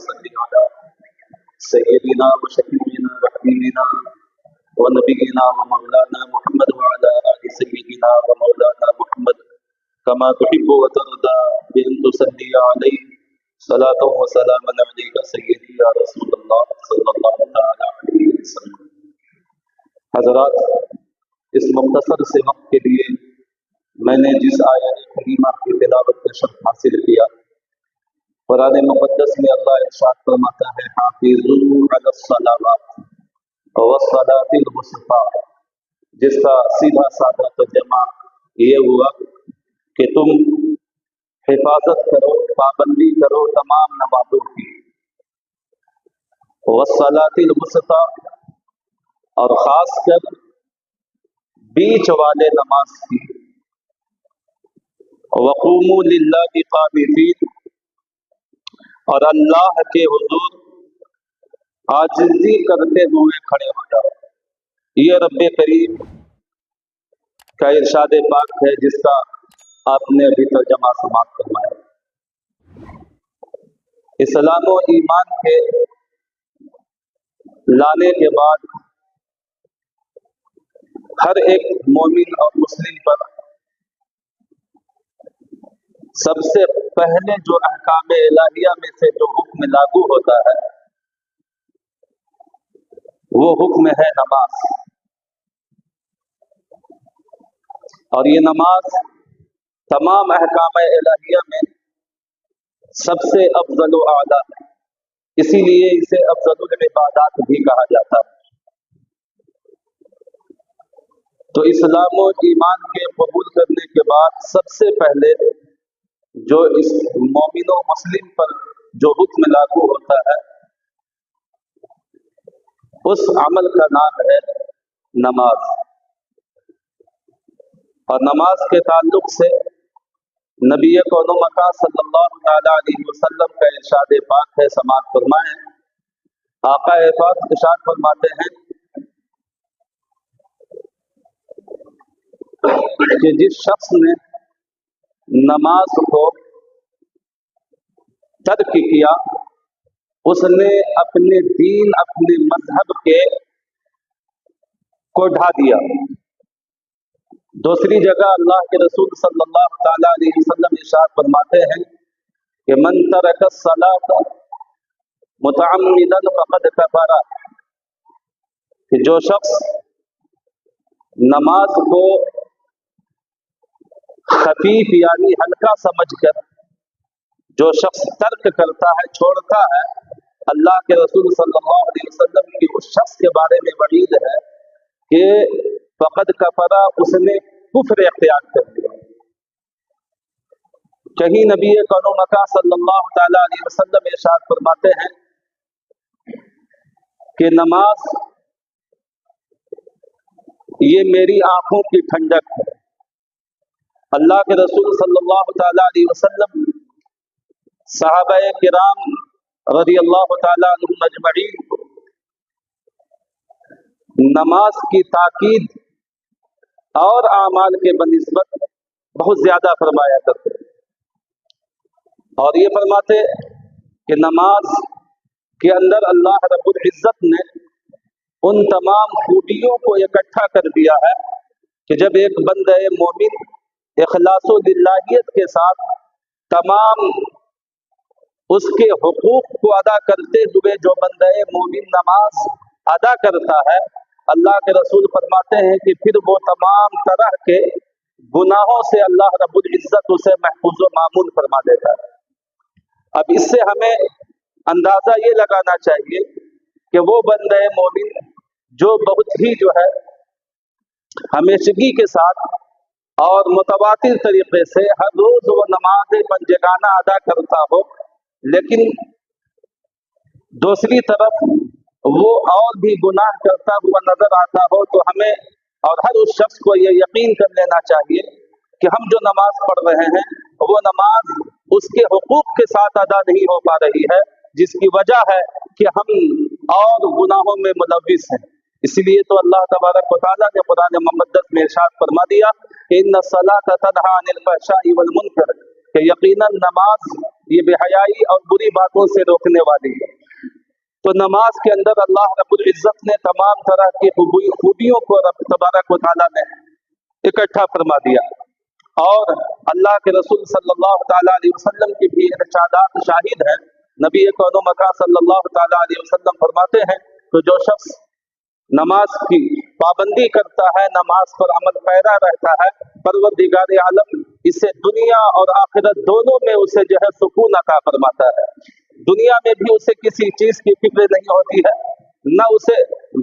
وصل على سيدنا وشفيعنا وحبيبنا ونبينا ومولانا محمد وعلى آل سيدنا ومولانا محمد كما تحب وترضى بأن تصلي عليه صلاة وسلاما عليك سيدي يا رسول الله صلی اللہ تعالی علیہ وسلم۔ حضرات، اس مختصر سے وقت کے لیے میں نے جس آیت کریمہ کی تلاوت کا شرف حاصل کیا، قرآن مقدس میں اللہ ارشاد فرماتا ہے حافظوا علی الصلوات والصلاۃ الوسطی، جس کا سیدھا سادہ ترجمہ یہ ہوا کہ تم حفاظت کرو، پابندی کرو تمام نمازوں کی، والصلاۃ الوسطی، اور خاص کر بیچ والے نماز کی، وقوموا للہ قانتین، اور اللہ کے حضور عاجزی کرتے ہوئے کھڑے ہو جاؤ۔ یہ رب کریم کا ارشاد پاک ہے جس کا آپ نے ابھی ترجمہ سماعت فرمایا۔ اسلام و ایمان کے لانے کے بعد ہر ایک مومن اور مسلم پر سب سے پہلے جو احکام الہیہ میں سے جو حکم لاگو ہوتا ہے وہ حکم ہے نماز، اور یہ نماز تمام احکام الہیہ میں سب سے افضل و اعلیٰ ہے، اسی لیے اسے افضل العبادات بھی کہا جاتا ہے۔ تو اسلام و ایمان کے قبول کرنے کے بعد سب سے پہلے جو اس مومن و مسلم پر جو حکم لاگو ہوتا ہے اس عمل کا نام ہے نماز۔ اور نماز کے تعلق سے نبی کون و مکان صلی اللہ تعالی علیہ وسلم کا ارشاد پاک ہے، سماعت فرمائیں۔ آقا پاک ارشاد فرماتے ہیں کہ جس شخص نے نماز کو ترک کیا اس نے اپنے دین، اپنے مذہب کو ڈھا دیا۔ دوسری جگہ اللہ کے رسول صلی اللہ تعالی علیہ وسلم ارشاد فرماتے ہیں کہ من ترک الصلاۃ متعمدا فقد کفر، کہ جو شخص نماز کو خفیف یعنی ہلکا سمجھ کر جو شخص ترک کرتا ہے، چھوڑتا ہے، اللہ کے رسول صلی اللہ علیہ وسلم کی اس شخص کے بارے میں وعید ہے کہ فقد کفر، اس نے کفر اختیار کر لیا۔ کہیں نبی کون و مکان صلی اللہ تعالی علیہ وسلم ارشاد فرماتے ہیں کہ نماز یہ میری آنکھوں کی ٹھنڈک ہے۔ اللہ کے رسول صلی اللہ تعالی علیہ وسلم صحابہ کرام رضی اللہ تعالی عنہم اجمعین نماز کی تاکید اور اعمال کے بنسبت بہت زیادہ فرمایا کرتے، اور یہ فرماتے کہ نماز کے اندر اللہ رب العزت نے ان تمام خوبیوں کو اکٹھا کر دیا ہے کہ جب ایک بندہ مومن اخلاص و للہیت کے ساتھ تمام اس کے حقوق کو ادا کرتے ہوئے جو بندہ مومن نماز ادا کرتا ہے، اللہ کے رسول فرماتے ہیں کہ پھر وہ تمام طرح کے گناہوں سے اللہ رب العزت اسے محفوظ و معمون فرما دیتا ہے۔ اب اس سے ہمیں اندازہ یہ لگانا چاہیے کہ وہ بندہ مومن جو بہت ہی ہمیشگی کے ساتھ اور متواتر طریقے سے ہر روز وہ نماز پنجگانہ ادا کرتا ہو، لیکن دوسری طرف وہ اور بھی گناہ کرتا ہوا نظر آتا ہو، تو ہمیں اور ہر اس شخص کو یہ یقین کر لینا چاہیے کہ ہم جو نماز پڑھ رہے ہیں وہ نماز اس کے حقوق کے ساتھ ادا نہیں ہو پا رہی ہے، جس کی وجہ ہے کہ ہم اور گناہوں میں ملوث ہیں۔ اسی لیے تو اللہ تبارک و تعالیٰ نے قرآن مقدس میں ارشاد فرما دیا کہ ان الصلاۃ تنہی عن الفحشاء والمنکر، کہ یقیناً نماز ये बेहयाई और बुरी बातों से रोकने वाली है। तो नमाज के अंदर अल्लाह रब्बुल इज्जत ने तमाम तरह की खूबियों को रब तबारक व तआला ने इकट्ठा फरमा दिया। और अल्लाह के रसूल सल्लल्लाहु तआला अलैहि वसल्लम की भी इरशादात शाहिद है। नबी कौनो मका सल्लल्लाहु तआला अलैहि वसल्लम फरमाते हैं तो जो शख्स नमाज की पाबंदी करता है, नमाज पर अमल पैरा रहता है, परवरदिगार आलम इसे दुनिया और आखिरत दोनों में उसे जो है सुकून अता फरमाता है। दुनिया में भी उसे किसी चीज की फिक्र नहीं होती है, न उसे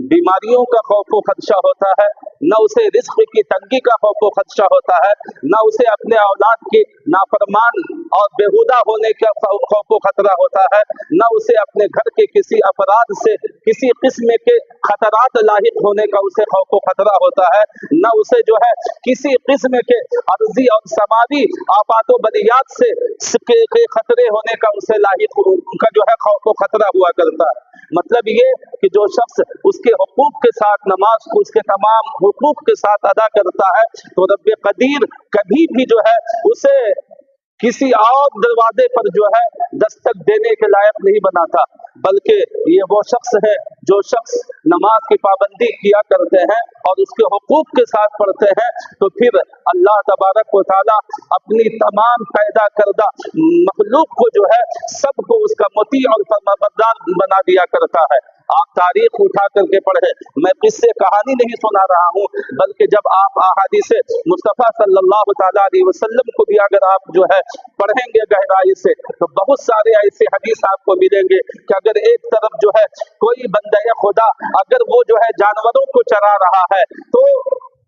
बीमारियों का खौफ व खदशा होता है, न उसे रिस्क की तंगी का खौफ व खदशा होता है, न उसे अपने औलाद की नाफरमान और बेहुदा होने का खौफ व खतरा होता है, न उसे अपने घर के किसी अपराध से किसी किस्म के खतरात लाहिक होने का उसे खौफ व खतरा होता है, न उसे जो है किसी किस्म के अर्जी और समावी आफातो बलियात से के खतरे होने का उसे लाहिक का जो है खौफ व खतरा हुआ करता है। मतलब ये कि जो शख्स उसके हुकूक के साथ नमाज को उसके तमाम हुकूक के साथ अदा करता है तो रब्बे कदीर कभी भी जो है उसे किसी और दरवाजे पर जो है दस्तक देने के लायक नहीं बनाता, बल्कि ये वो शख्स है जो शख्स नमाज की पाबंदी किया करते हैं और उसके हुकूक के साथ पढ़ते हैं तो फिर अल्लाह तबारक व तआला अपनी तमाम पैदा करदा मखलूक को जो है सबको उसका मुती और फरमाबरदार बना दिया करता है। आप तारीख उठा करके पढ़े, मैं किससे कहानी नहीं सुना रहा हूँ, बल्कि जब आप अहादीस मुस्तफ़ा सल्लल्लाहु तआला अलैहि वसल्लम को भी अगर आप जो है पढ़ेंगे गहराई से तो बहुत सारे ऐसे हदीस आपको मिलेंगे कि अगर एक तरफ जो है कोई बंदा खुदा अगर वो जो है जानवरों को चरा रहा है तो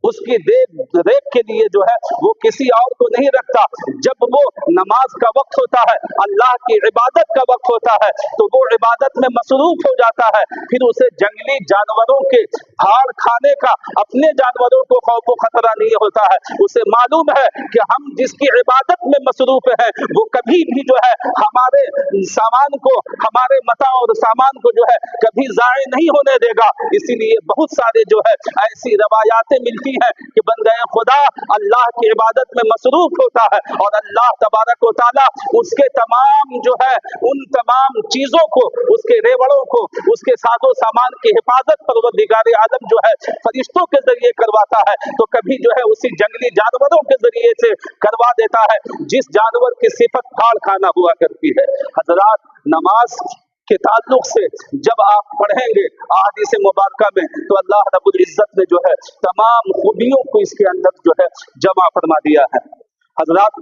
उसकी देख रेख के लिए जो है वो किसी और को नहीं रखता। जब वो नमाज का वक्त होता है, अल्लाह की इबादत का वक्त होता है तो वो इबादत में मसरूफ हो जाता है, फिर उसे जंगली जानवरों के हाड़ खाने का अपने जानवरों को खौफ व खतरा नहीं होता है। उसे मालूम है कि हम जिसकी इबादत में मसरूफ है वो कभी भी जो है हमारे सामान को, हमारे मता और सामान को जो है कभी ज़ाय नहीं होने देगा। इसीलिए बहुत सारे जो है ऐसी रवायातें मिलती है कि बंदा खुदा अल्लाह की इबादत में मसरूफ होता है और अल्लाह तबारक व तआला उसके तमाम जो है उन तमाम चीजों को, उसके रेवड़ों को, उसके साजो सामान की हिफाजत परवरदिगार आलम जो है फरिश्तों के जरिए करवाता है, तो कभी जो है उसी जंगली जानवरों के जरिए से करवा देता है जिस जानवर की सिफत फाड़ खाना हुआ करती है। हजरात, नमाज के ताल्लुक से जब आप पढ़ेंगे अहादीस मुबारका में तो अल्लाह रब्बुल इज्जत ने जो है तमाम खूबियों को इसके अंदर जो है जमा फरमा दिया है। हजरात,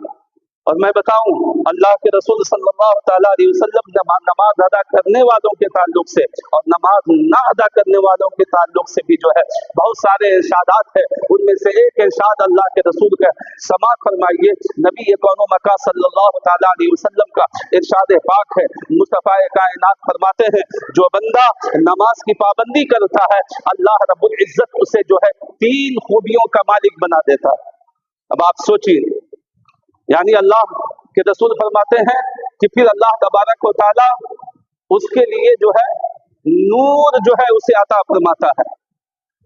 और मैं बताऊं अल्लाह के रसूल सल्लल्लाहु तआला अलैहि वसल्लम नमाज अदा करने वालों के ताल्लुक से और नमाज ना अदा करने वालों के ताल्लुक से भी जो है बहुत सारे इरशादात है। उनमें से एक इरशाद अल्लाह के रसूल का समाअत फरमाइए। नबी कौनो मका सल्लल्लाहु तआला अलैहि वसल्लम का इरशाद पाक है। मुस्तफा कायनात फरमाते हैं जो बंदा नमाज की पाबंदी करता है अल्लाह रब्बुल इज्जत उसे जो है 3 खूबियों का मालिक बना देता है। अब आप सोचिए, यानी अल्लाह के रसूल फरमाते हैं कि फिर अल्लाह तबारक व तआला उसके लिए जो है नूर जो है उसे अता फरमाता है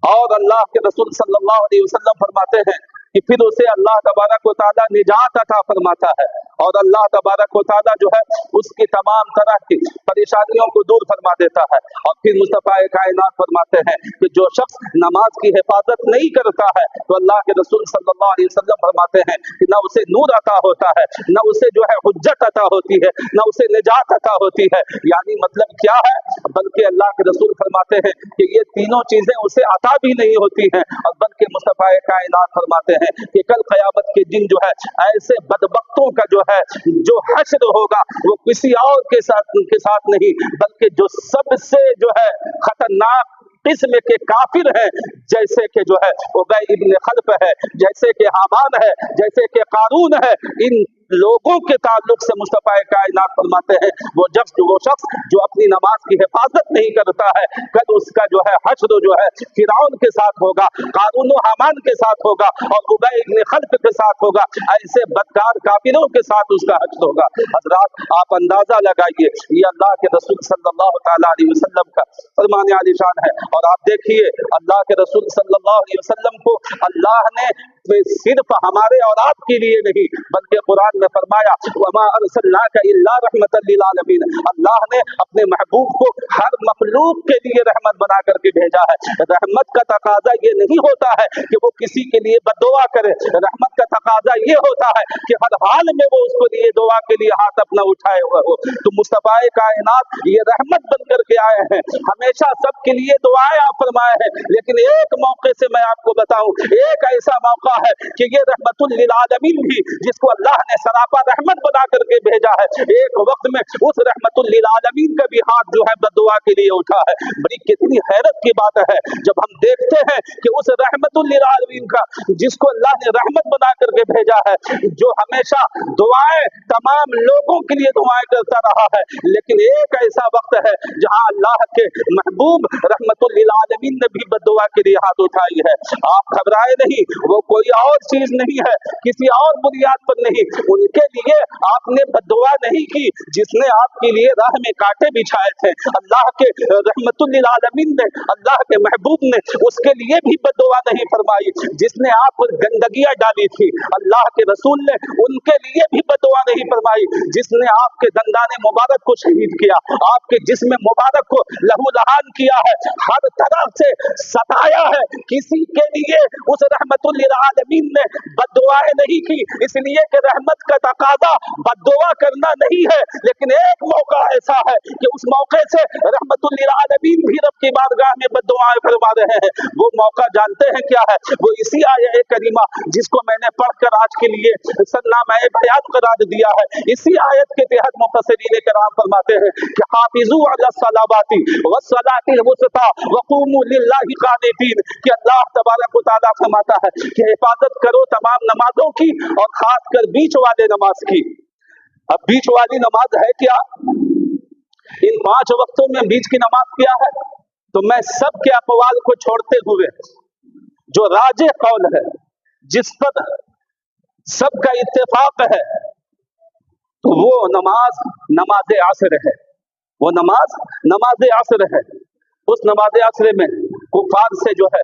और अल्लाह के रसूल सल्लल्लाहु अलैहि वसल्लम फरमाते हैं कि फिर उसे अल्लाह तबारक व तआला निजात अता फरमाता है और अल्लाह तबारक व तआला जो है उसकी तमाम तरह की परेशानियों को दूर फरमा देता है। और फिर मुस्तफा कायनात फरमाते हैं कि जो शख्स नमाज की हिफाजत नहीं करता है तो अल्लाह के रसूल सल्लल्लाहु अलैहि वसल्लम फरमाते हैं कि न उसे नूर अता होता है, न उसे जो है हुज्जत अता होती है, न उसे निजात अता होती है। यानी मतलब क्या है, बल्कि अल्लाह के रसूल फरमाते हैं कि ये तीनों चीजें उसे अता भी नहीं होती हैं और बल्कि मुस्तफा कायनात फरमाते हैं कि कल क़यामत के दिन जो है ऐसे बदबख्तों का जो है जो हश्र होगा वो किसी और के साथ नहीं बल्कि जो सबसे जो है खतरनाक किस्म के काफिर है, जैसे कि जो है उबई इब्न खल्फ है, जैसे कि हामान है, जैसे कि कारून है, इन लोगों के ताल्लुक से मुस्तफा कायनात फरमाते हैं वो शख्स जो अपनी नमाज की हिफाजत नहीं करता है कल उसका जो है हश्र जो है फिरौन के साथ होगा, कारून हामान के साथ होगा और उबई इब्न खल्फ के साथ होगा। ऐसे बदकार काफिरों के साथ उसका हश्र होगा। हजरात, आप अंदाजा लगाइए, ये अल्लाह के रसूल सल्लल्लाहु तआला अलैहि वसल्लम का फरमान आलिशान है। और आप देखिए अल्लाह के रसूल सल्लल्लाहु अलैहि वसल्लम को अल्लाह ने सिर्फ हमारे और आपके लिए नहीं बल्कि कुरान ने फरमाया वमा अरसलनाका इल्ला रहमतल लिल आलमीन, अल्लाह ने अपने महबूब को हर मखलूक के लिए रहमत बना करके भेजा है। रहमत का तकाजा ये नहीं होता है कि वो किसी के लिए बद्दुआ करे, रहमत का तकाजा ये होता है कि हर हाल में वो उसको लिए दुआ के लिए हाथ अपना उठाए हुए हो। तो मुस्तफाए कायनात ये रहमत बन करके आए हैं, हमेशा सबके लिए दुआएं आप फरमाए हैं। लेकिन एक मौके से मैं आपको बताऊं, एक ऐसा मौका है कि ये रहमतुल लिल आलमीन भी, जिसको अल्लाह ने सरापा रहमत बना करके भेजा है, एक वक्त में उस रहमतुल लिल आलमीन का भी हाथ जो है बद्दुआ के लिए उठा है। बड़ी कितनी हैरत की बात है जब हम देखते हैं कि उस रहमतुल लिल आलमीन का, जिसको अल्लाह ने रहमत बना करके भेजा है, जो हमेशा दुआएं तमाम लोगों के लिए दुआएं करता रहा है, लेकिन एक ऐसा वक्त है जहां अल्लाह के महबूब रहमतुल लिल आलमीन ने भी बद्दुआ के लिए हाथ उठाई है। आप घबराए नहीं, वो कोई और चीज नहीं है, किसी और बुनियाद पर नहीं, उनके लिए आपने बद्दुआ नहीं की जिसने आपके लिए राह में कांटे बिछाए थे। अल्लाह के रहमतुल लिल आलमीन ने, अल्लाह के महबूब ने उसके लिए भी बद्दुआ नहीं फरमाई जिसने आप पर गंदगियां डाली थी। अल्लाह के रसूल ने उनके लिए भी बद्दुआ नहीं फरमाई जिसने आपके दंदाने मुबारक को शहीद किया, आपके जिस्म मुबारक को लहू लहान किया है, हर तरफ से सताया है। किसी के लिए उस रहमतुल लिल आलमीन ने बद्दुआएं नहीं की, इसलिए कि रहमत का तकाजा बद्दुआ करना नहीं है। लेकिन एक मौका ऐसा है कि उस मौके से रहमतुल लिल आलमीन भी रब की बारगाह में बद्दुआएं फरमा रहे हैं। वो मौका जानते हैं क्या है? वो इसी आयत करीमा जिसको मैंने पढ़कर आज के लिए सन्नामे बयान करार दिया है, इसी आयत के तहत मुफस्सिरीन किराम फरमाते हैं कि हाफिजू अला सलावाती वस्सलातिल वुस्ता वक़ूमू लिल्लाहि क़ानितीन, कि अल्लाह तबारक व तआला फरमाता है कि हिफाजत करो तमाम नमाजों की और खासकर बीच वाले नमाज की। अब बीच वाली नमाज है क्या? इन 5 वक्तों में बीच की नमाज क्या है? तो मैं सबके अक़वाल को छोड़ते हुए जो राजे कौल है, जिस पर सबका इत्तेफाक है, तो वो नमाज नमाज असर है। वो नमाज नमाज असर है। उस नमाज असर में कुफार से जो है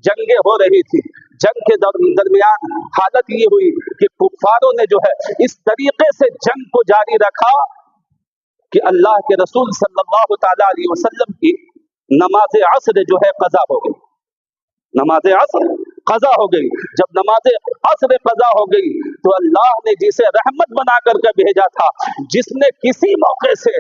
जंगें हो रही थी। जंग के दरमियान हालत ये हुई कि कुफारों ने जो है इस तरीके से जंग को जारी रखा कि अल्लाह के रसूल सल्लल्लाहु तआला अलैहि वसल्लम की नमाज असर जो है कज़ा हो गई। नमाज असर कज़ा हो गई। जब नमाज असर कज़ा हो गई तो अल्लाह ने जिसे रहमत बना करके भेजा था, जिसने किसी मौके से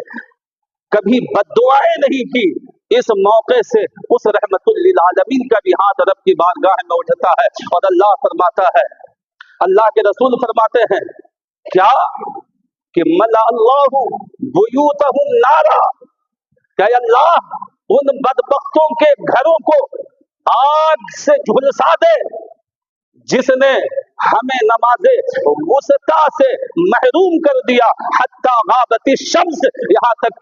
कभी बद्दुआएं नहीं की, इस मौके से उस रहमतुल लिल आलमीन का भी हाथ रब की बारगाह में उठता है। और अल्लाह फरमाता है, अल्लाह के रसूल फरमाते हैं क्या कि मला अल्लाहु बुयूतहुम नारा, क्या अल्लाह उन बदबख्तों के घरों को आग से झुलसा दे जिसने हमें नमाजे वुस्ता से महरूम कर दिया, हत्ता गाबती शम्स, यहाँ तक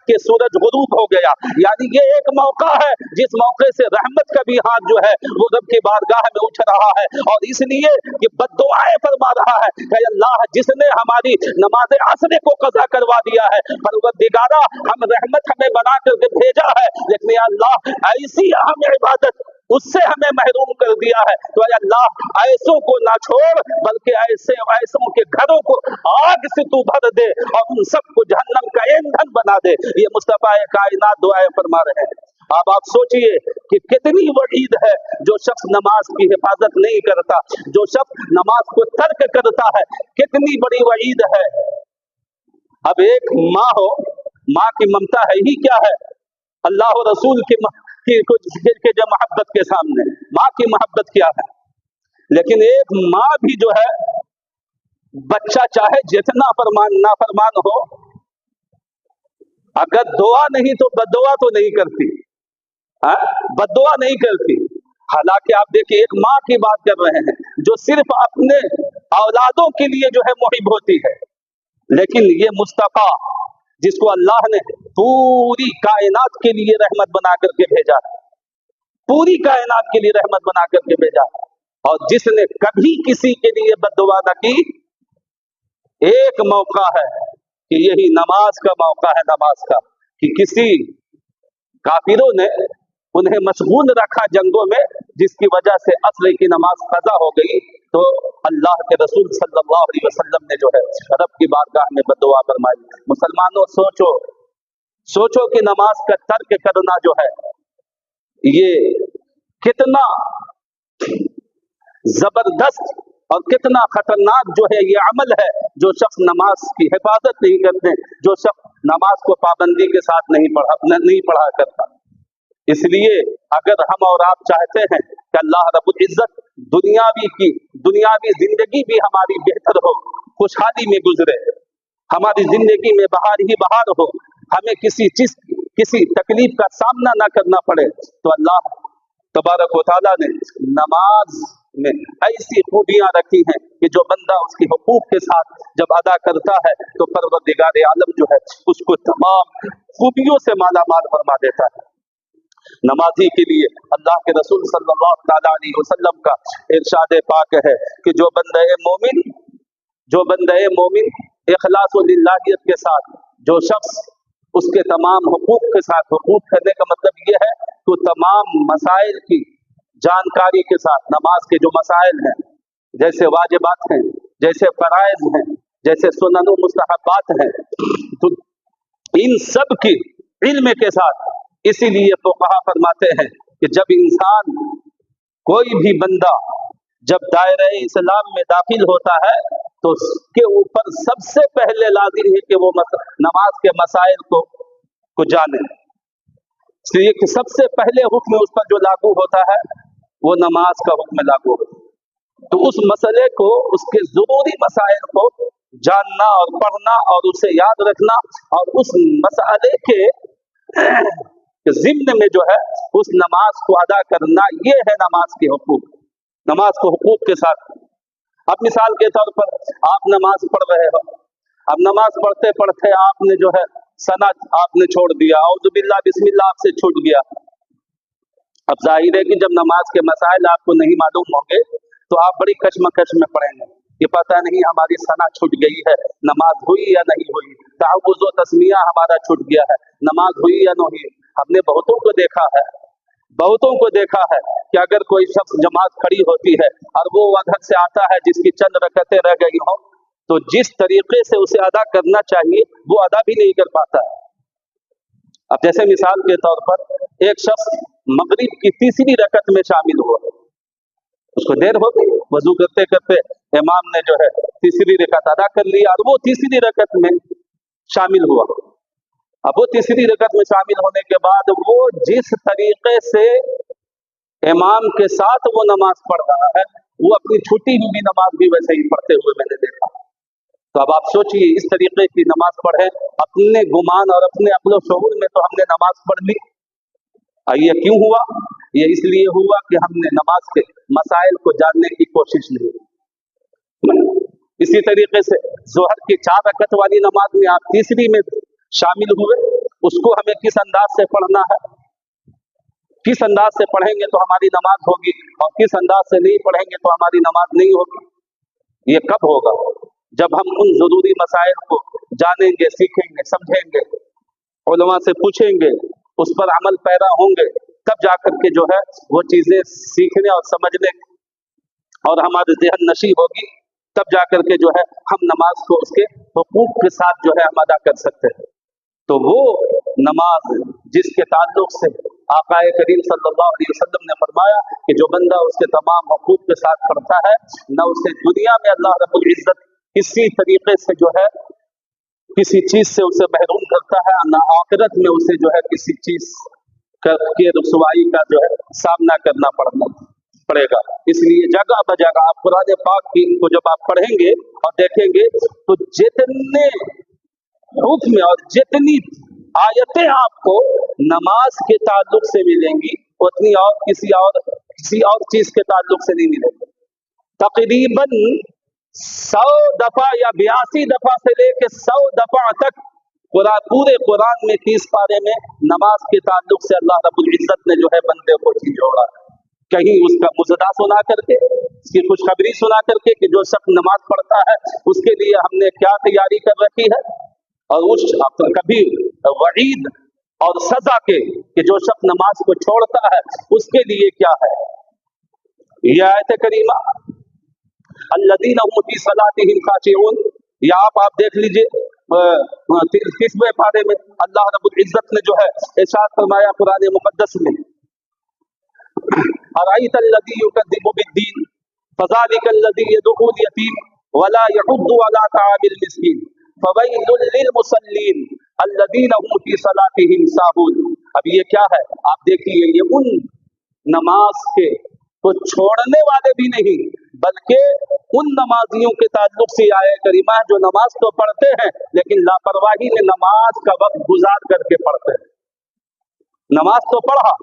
के सूरज गुरूब हो गया। यानी ये एक मौका है जिस मौके से रहमत का भी हाथ जो है वो रब की बारगाह में उठ रहा है, और इसलिए ये बद्दुआएं फरमा रहा है कि अल्लाह जिसने हमारी नमाज असर को कज़ा करवा दिया है, परवरदिगारा हम रहमत हमें बना करके भेजा है, लेकिन अल्लाह ऐसी अहम इबादत उससे हमें महरूम कर दिया है। तो अल्लाह ऐसों को ना छोड़ बल्कि ऐसों के घरों को आग से तू भर दे और उन सबको जहन्नम का ईंधन बना दे। ये मुस्तफा कायनात दुआएं फरमा रहे हैं। अब आप सोचिए कि कितनी वईद है जो शख्स नमाज की हिफाजत नहीं करता, जो शख्स नमाज को तर्क करता है, कितनी बड़ी वईद है। अब एक माँ हो, माँ की ममता है ही क्या है? अल्लाह और रसूल की जो मोहब्बत के सामने माँ की मोहब्बत क्या है? लेकिन एक माँ भी जो है, बच्चा चाहे जितना नाफरमान हो, अगर दुआ नहीं तो बद्दुआ तो नहीं करती, बद्दुआ नहीं करती। हालांकि आप देखिए एक माँ की बात कर रहे हैं जो सिर्फ अपने औलादों के लिए जो है मुहिब होती है, लेकिन ये मुस्तफा जिसको अल्लाह ने पूरी कायनात के लिए रहमत बना करके भेजा है, पूरी कायनात के लिए रहमत बना करके भेजा है, और जिसने कभी किसी के लिए बद्दुआ न की। एक मौका है कि यही नमाज का मौका है, नमाज का, कि किसी काफिरों ने उन्हें मशगूल रखा जंगों में, जिसकी वजह से असर की नमाज कज़ा हो गई تو اللہ کے रसूल सल्लल्लाहु अलैहि वसल्लम ने जो है रब की बारगाह में बद्दुआ फरमाई। मुसलमानों सोचो कि नमाज का तर्क करना जो है ये कितना जबरदस्त और कितना खतरनाक जो है ये अमल है। जो शख्स नमाज की हिफाजत नहीं करते, जो शख्स नमाज को पाबंदी के साथ नहीं पढ़ा करता। इसलिए अगर हम और आप चाहते हैं कि अल्लाह रब्बुल इज्जत दुनियावी जिंदगी भी हमारी बेहतर हो, खुशहाली में गुजरे, हमारी जिंदगी में बहार ही बहार हो, हमें किसी तकलीफ का सामना ना करना पड़े, तो अल्लाह तबारक व तआला ने नमाज में ऐसी खूबियां रखी हैं कि जो बंदा उसकी हुकूक के साथ जब अदा करता है तो परवरदिगार आलम जो है उसको तमाम खूबियों से माला माल फरमा देता है। नमाजी के लिए अल्लाह के रसूल सल्लल्लाहु तआला अलैहि वसल्लम का इरशाद पाक है कि जो बंदा मोमिन इखलास व लिल्लाहियत के साथ, जो शख्स उसके तमाम हुकूक के साथ, हुकूक करने का मतलब ये है कि तमाम मसाइल की जानकारी के साथ, नमाज के जो मसाइल हैं, जैसे वाजिबात हैं, जैसे फराइज हैं, जैसे सुनन व मुस्तहबात हैं, तो इन सब की इल्म के साथ, इसीलिए फुक़हा फरमाते हैं कि जब इंसान, कोई भी बंदा जब दायरे इस्लाम में दाखिल होता है तो उसके ऊपर सबसे पहले लाजिम है कि वो नमाज के मसाइल को जाने। इसलिए कि सबसे पहले हुक्म उस पर जो लागू होता है वो नमाज का हुक्म लागू होता है। तो उस मसले को, उसके जरूरी मसाइल को जानना और पढ़ना और उसे याद रखना और उस मसले के ज़िम्न में जो है उस नमाज को अदा करना, ये है नमाज के हुकूक। नमाज को हुकूक के साथ, अब मिसाल के तौर पर आप नमाज पढ़ रहे हो, अब नमाज पढ़ते पढ़ते आपने जो है सना आपने छोड़ दिया, औज़ु बिल्लाह बिस्मिल्लाह आपसे छूट गया। अब जाहिर है कि जब नमाज के मसाइल आपको नहीं मालूम होंगे तो आप बड़ी कशमकश में पड़ेंगे कि पता नहीं हमारी सना छूट गई है, नमाज हुई या नहीं हुई, तहव्वुज़ व तस्मिया हमारा छूट गया है, नमाज हुई या नहीं। हमने बहुतों को देखा है कि अगर कोई शख्स जमात खड़ी होती है और वो उधर से आता है जिसकी चंद रकअतें रह गई हो, तो जिस तरीके से उसे अदा करना चाहिए वो अदा भी नहीं कर पाता है। अब जैसे मिसाल के तौर पर एक शख्स मगरिब की तीसरी रकअत में शामिल हुआ, उसको देर हो गई, वजू करते करते इमाम ने जो है तीसरी रकअत अदा कर ली और वो तीसरी रकअत में शामिल हुआ। अब वो तीसरी रकअत में शामिल होने के बाद वो जिस तरीके से इमाम के साथ वो नमाज पढ़ रहा है, वो अपनी छूटी हुई नमाज भी वैसे ही पढ़ते हुए मैंने देखा। तो अब आप सोचिए, इस तरीके की नमाज पढ़े, अपने गुमान और अपने अक्ल शऊर में तो हमने नमाज पढ़ ली। ये क्यों हुआ? ये इसलिए हुआ कि हमने नमाज के मसाइल को जानने की कोशिश नहीं। इसी तरीके से जोहर की 4 रकअत वाली नमाज में आप तीसरी में शामिल हुए, उसको हमें किस अंदाज से पढ़ना है, किस अंदाज से पढ़ेंगे तो हमारी नमाज होगी और किस अंदाज से नहीं पढ़ेंगे तो हमारी नमाज नहीं होगी। ये कब होगा? जब हम उन जरूरी मसाइल को जानेंगे, सीखेंगे, समझेंगे, उलमा से पूछेंगे, उस पर अमल पैरा होंगे, तब जाकर के जो है वो चीजें सीखने और समझने और हमारे ज़हन नशी होगी, तब जाकर के जो है हम नमाज को उसके हुकूक के साथ जो है हम अदा कर सकते हैं। तो वो नमाज जिसके ताल्लुक से आकाए करीम सल्लल्लाहु अलैहि वसल्लम ने फरमाया कि जो बंदा उसके तमाम हुकूक के साथ पढ़ता है, न उसे दुनिया में अल्लाह रब्बुल इज्जत किसी तरीके से जो है किसी चीज से उसे महरूम करता है, न आखिरत में उसे जो है किसी चीज के रुसवाई का जो है सामना करना पड़ेगा। इसलिए जगह बजगह आप कुरान पाक की को जब आप पढ़ेंगे और देखेंगे तो जितने हुक्म और जितनी आयतें आपको नमाज के ताल्लुक से मिलेंगी उतनी और किसी और चीज के ताल्लुक से नहीं मिलेगी। तकरीबन 100 दफा या 82 दफा से लेके 100 दफा तक पूरे कुरान में 30 पारे में नमाज के ताल्लुक से अल्लाह रब्बुल इज्जत ने जो है बंदे को जोड़ा। कहीं उसका मुजदा सुना करके, उसकी खुशखबरी सुना करके कि जो शख्स नमाज पढ़ता है उसके लिए हमने क्या तैयारी कर रखी है, और उस कभी वईद और सजा के कि जो शख्स नमाज को छोड़ता है उसके लिए क्या है। यह आयत करीमा الذین هم فی صلاتهم خاشعون. یا آپ دیکھ لیجئے 30ویں پارے میں اللہ رب العزت نے جو ہے ارشاد فرمایا قرآن مقدس میں، ارأیت الذی یکذب بالدین فذلک الذی یدعو الیتیم ولا یحض علی طعام المسکین فویل للمصلین الذین هم فی صلاتهم ساہون. اب یہ کیا ہے؟ آپ دیکھیے، یہ ان نماز کے کو چھوڑنے والے بھی نہیں بلکہ ان نمازیوں کے تعلق سے آئے کریمہ جو نماز تو پڑھتے ہیں لیکن لاپرواہی میں نماز کا وقت گزار کر کے پڑھتے ہیں. نماز تو پڑھا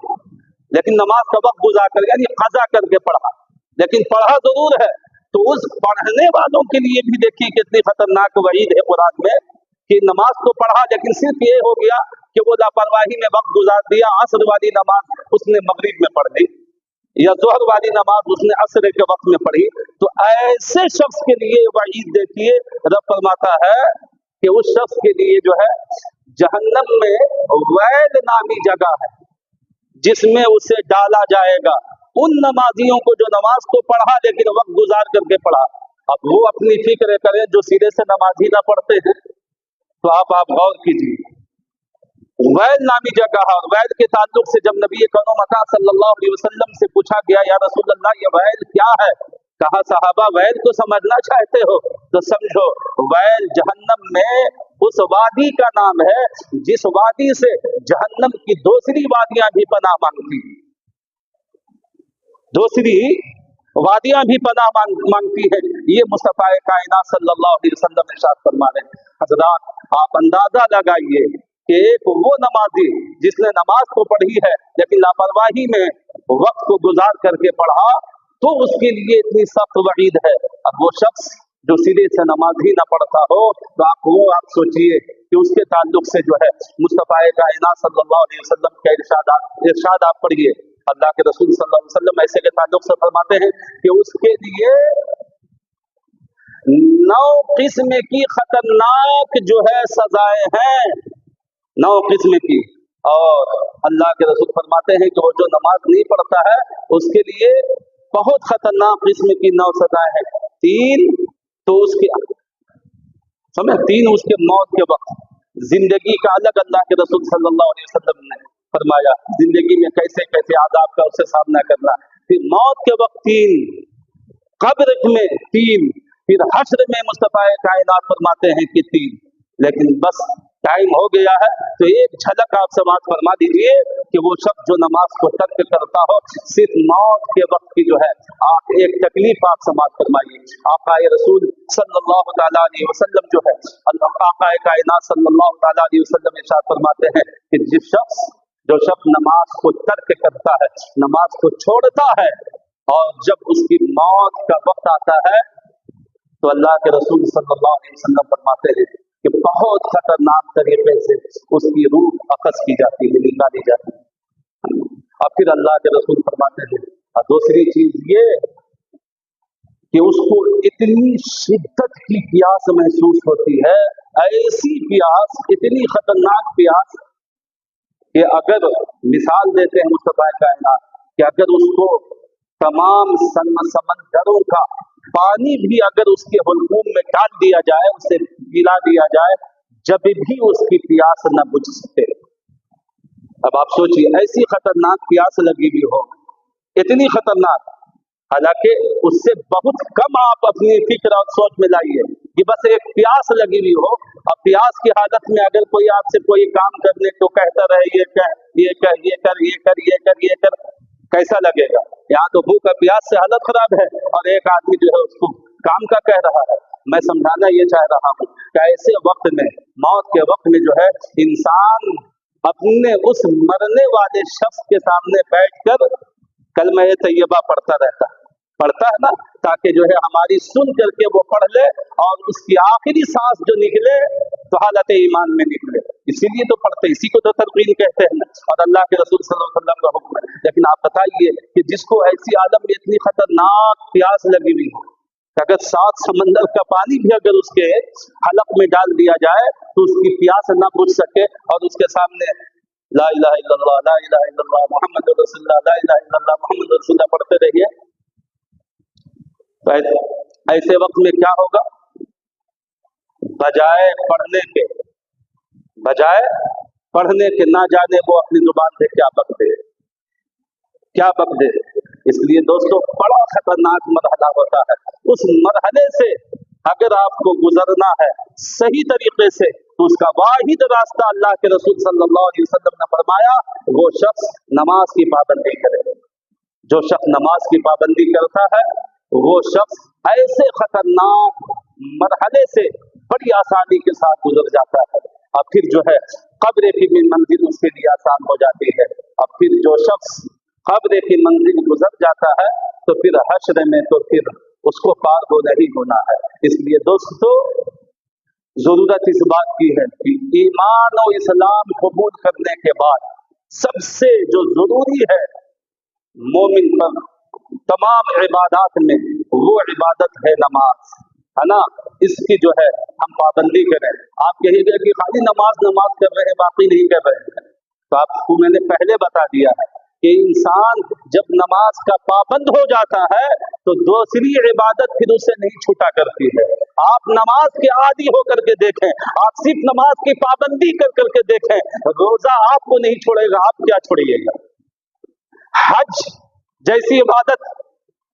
لیکن نماز کا وقت گزار کر یعنی قضا کر کے پڑھا، لیکن پڑھا ضرور ہے. تو اس پڑھنے والوں کے لیے بھی دیکھیے کتنی خطرناک وعید ہے قرآن میں کہ نماز تو پڑھا لیکن صرف یہ ہو گیا کہ وہ لاپرواہی میں وقت گزار دیا. عصر والی نماز اس نے مغرب میں پڑھ لی یا ظہر والی نماز اس نے عصر کے وقت میں پڑھی. تو ایسے شخص کے لیے وعید دیکھیے رب فرماتا ہے کہ اس شخص کے لیے جو ہے جہنم میں ویل نامی جگہ ہے جس میں اسے ڈالا جائے گا. ان نمازیوں کو جو نماز تو پڑھا لیکن وقت گزار کر کے پڑھا. اب وہ اپنی فکر کریں جو سیدھے سے نماز ہی نہ پڑھتے ہیں. تو آپ غور کیجیے، ویل نامی جگہ ہے. اور ویل کے تعلق سے جب نبی کریم صلی اللہ علیہ وسلم سے پوچھا گیا یا رسول اللہ یہ ویل کیا ہے؟ کہا صحابہ ویل کو سمجھنا چاہتے ہو تو سمجھو، ویل جہنم میں اس وادی کا نام ہے جس وادی سے جہنم کی دوسری وادیاں بھی پناہ مانگتی، دوسری وادیاں بھی پناہ مانگتی ہے. یہ مصطفیٰ کائنات صلی اللہ علیہ وسلم ارشاد فرما رہے ہیں. حضرات آپ اندازہ لگائیے کہ ایک وہ نمازی جس نے نماز تو پڑھی ہے لیکن لاپرواہی میں وقت کو گزار کر کے پڑھا تو اس کے لیے اتنی سخت وعید ہے. اب وہ شخص جو سرے سے نماز ہی نہ پڑھتا ہو تو آپ سوچئے کہ اس کے تعلق سے جو ہے مصطفیٰ کائنات صلی اللہ علیہ وسلم کا ارشاد آپ پڑھیے. اللہ کے رسول صلی اللہ علیہ وسلم ایسے کے تعلق سے فرماتے ہیں کہ اس کے لیے 9 قسم کی خطرناک جو ہے سزائیں ہیں، 9 قسم کی. اور اللہ کے رسول فرماتے ہیں کہ وہ جو نماز نہیں پڑھتا ہے اس کے لیے بہت خطرناک قسم کی 9 سزائیں ہیں. 3 تو اس کی سمجھ 3 اس کے موت کے وقت زندگی کا الگ اللہ کے رسول صلی اللہ علیہ وسلم نے فرمایا زندگی میں کیسے کیسے عذاب کا اسے سامنا کرنا. پھر موت کے وقت 3، قبر میں 3، پھر حشر میں مصطفیٰ کائنات فرماتے ہیں کہ 3. لیکن بس ٹائم ہو گیا ہے تو ایک جھلک آپ سماعت فرما دیجئے کہ وہ شخص جو نماز کو ترک کرتا ہو صرف موت کے وقت کی جو ہے آپ ایک تکلیف آپ سماعت فرمائیے. آقا رسول صلی اللہ تعالیٰ علیہ وسلم جو ہے آقا کائنات صلی اللہ تعالیٰ علیہ وسلم ارشاد فرماتے ہیں کہ جو شخص نماز کو ترک کرتا ہے، نماز کو چھوڑتا ہے اور جب اس کی موت کا وقت آتا ہے تو اللہ کے رسول صلی اللہ علیہ وسلم فرماتے ہیں کہ بہت خطرناک طریقے سے اس کی روح اخذ کی جاتی ہے، نکالی جاتی ہے. اور پھر اللہ کے رسول فرماتے ہیں اور دوسری چیز یہ کہ اس کو اتنی شدت کی پیاس محسوس ہوتی ہے، ایسی پیاس، اتنی خطرناک پیاس کہ اگر مثال دیتے ہیں مصطفیٰ کائنات کہ اگر اس کو تمام سمندروں کا پانی بھی اگر اس کے حلقوم میں ڈال دیا جائے، اسے پلا دیا جائے، جب بھی اس کی پیاس نہ بجھ سکے. اب آپ سوچیے ایسی خطرناک پیاس لگی ہوئی ہو، اتنی خطرناک، حالانکہ اس سے بہت کم آپ اپنی فکر اور سوچ میں لائیے کہ بس ایک پیاس لگی ہوئی ہو. اور پیاس کی حالت میں اگر کوئی آپ سے کوئی کام کرنے کو کہتا رہے یہ کر، کیسا لگے گا؟ یہاں تو بھوک اور پیاس سے حالت خراب ہے اور ایک آدمی جو ہے اس کو کام کا کہہ رہا ہے. میں سمجھانا یہ چاہ رہا ہوں کہ ایسے وقت میں، موت کے وقت میں جو ہے انسان اپنے اس مرنے والے شخص کے سامنے بیٹھ کر کلمہ طیبہ پڑھتا ہے نا، تاکہ جو ہے ہماری سن کر کے وہ پڑھ لے اور اس کی آخری سانس جو نکلے تو حالت ایمان میں نکلے. اسی لیے تو پڑھتے، اسی کو تو تلقین کہتے ہیں اور اللہ کے رسول صلی اللہ علیہ وسلم کا حکم ہے. لیکن آپ بتائیے کہ جس کو ایسی عالم میں اتنی خطرناک پیاس لگی ہوئی ہو کہ اگر 7 سمندر کا پانی بھی اگر اس کے حلق میں ڈال دیا جائے تو اس کی پیاس نہ بجھ سکے اور اس کے سامنے لا الہ الا اللہ، لا الہ الا اللہ محمد رسول اللہ، لا الہ الا اللہ محمد رسول اللہ پڑھتے رہیے. ऐसे वक्त में क्या होगा, बजाय पढ़ने के ना जाने वो अपनी जुबान से क्या बकते। इसलिए दोस्तों बड़ा खतरनाक मरहला होता है। उस मरहले से अगर आपको गुजरना है सही तरीके से तो उसका वाहिद रास्ता अल्लाह के रसूल सल्लल्लाहु अलैहि वसल्लम ने फरमाया, वो शख्स नमाज की पाबंदी करे। जो शख्स नमाज की पाबंदी करता है वो शख्स ऐसे खतरनाक मरहले से बड़ी आसानी के साथ गुजर जाता है। अब फिर जो है कब्र की मंजिल उसके लिए आसान हो जाती है। अब फिर जो शख्स कब्र की मंजिल गुजर जाता है तो फिर हश्र में तो फिर उसको पार हो नहीं होना है। इसलिए दोस्तों जरूरत इस बात की है कि ईमान और इस्लाम कबूल करने के बाद सबसे जो जरूरी है मोमिन पर तमाम इबादत में, वो इबादत है नमाज, है ना। इसकी जो है हम पाबंदी करें। आप कहिएगा कि खाली नमाज कर रहे हैं बाकी नहीं कर रहे हैं, तो आपको मैंने पहले बता दिया है कि इंसान जब नमाज का पाबंद हो जाता है तो दूसरी इबादत फिर उसे नहीं छूटा करती है। आप नमाज के आदी होकर के देखें, आप सिर्फ नमाज की पाबंदी कर करके देखें, रोजा आपको नहीं छोड़ेगा, आप क्या छोड़िएगा। हज जैसी इबादत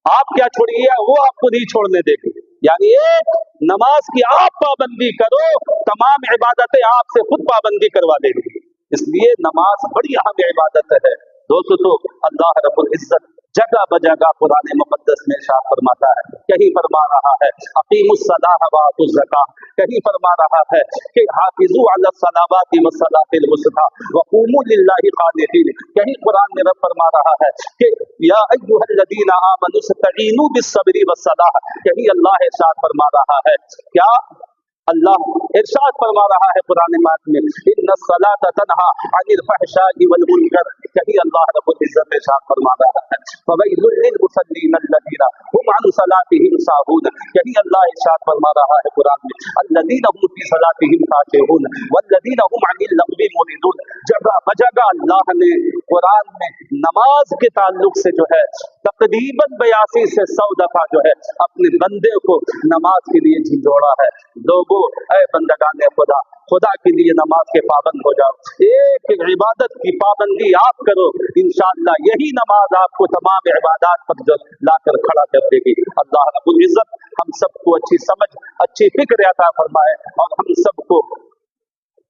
आप क्या छोड़िए, वो आपको नहीं छोड़ने देगी। यानी एक नमाज की आप पाबंदी करो, तमाम इबादतें आपसे खुद पाबंदी करवा देगी। इसलिए नमाज बड़ी अहम इबादत है दोस्तों। अल्लाह रब्बुल इज्जत जगह बजगह कुरान मुक़द्दस में इरशाद फरमाता है, कहीं फरमा रहा है अक़ीमुस्सलाह व आतुज़ ज़कात, कहीं फरमा रहा है कि हाफ़िज़ू अला सलावाति व सलातिल वुस्ता व क़ूमू लिल्लाहि क़ानितीन, कहीं कुरान में रब फरमा रहा है कि या अय्युहल्लज़ीना आमनू इस्तईनू बिस्सब्रि वस्सलाह, कहीं अल्लाह इरशाद फरमा रहा है, क्या अल्लाह इरशाद फरमा रहा है कुरान पाक में इन्नस्सलाता तन्हा अनिल फ़हशाइ वल मुनकर, कहीं अल्लाह रब्बुल इज्जत इरशाद फरमा रहा है फ़वैलुल लिल मुसल्लीन अल्लज़ीना हुम अन सलातिहिम साहून, कहीं अल्लाह इरशाद फरमा रहा है कुरान में अल्लज़ीना हुम फी सलातिहिम खाशिऊन वल्लज़ीना हुम अनिल लग़वी मुरिदून। जगह बजगह अल्लाह ने कुरान में नमाज के ताल्लुक से जो है तकरीबन 82 से 100 दफा जो है अपने बंदे को नमाज के लिए झिझोड़ा है। लोगों ऐ बंदगाने खुदा के लिए नमाज के पाबंद हो जाओ, एक इबादत की पाबंदी आप करो, इंशाअल्लाह यही नमाज आपको तमाम इबादत पर जो लाकर खड़ा कर देगी। अल्लाह रब्बुल इज्जत हम सबको अच्छी समझ, अच्छी फिक्र अता फरमाए और हम सबको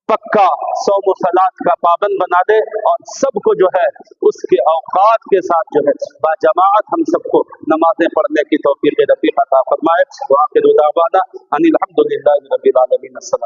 पक्का सौम सलात का पाबंद बना दे और सबको जो है उसके औकात के साथ जो है बाजमात हम सबको नमाजें पढ़ने की तौफीक रफ़ीक अता फरमाए। व आखिरु दावाना अनिल हम्दुलिल्लाहि रब्बिल आलमीन। अस्सलाम।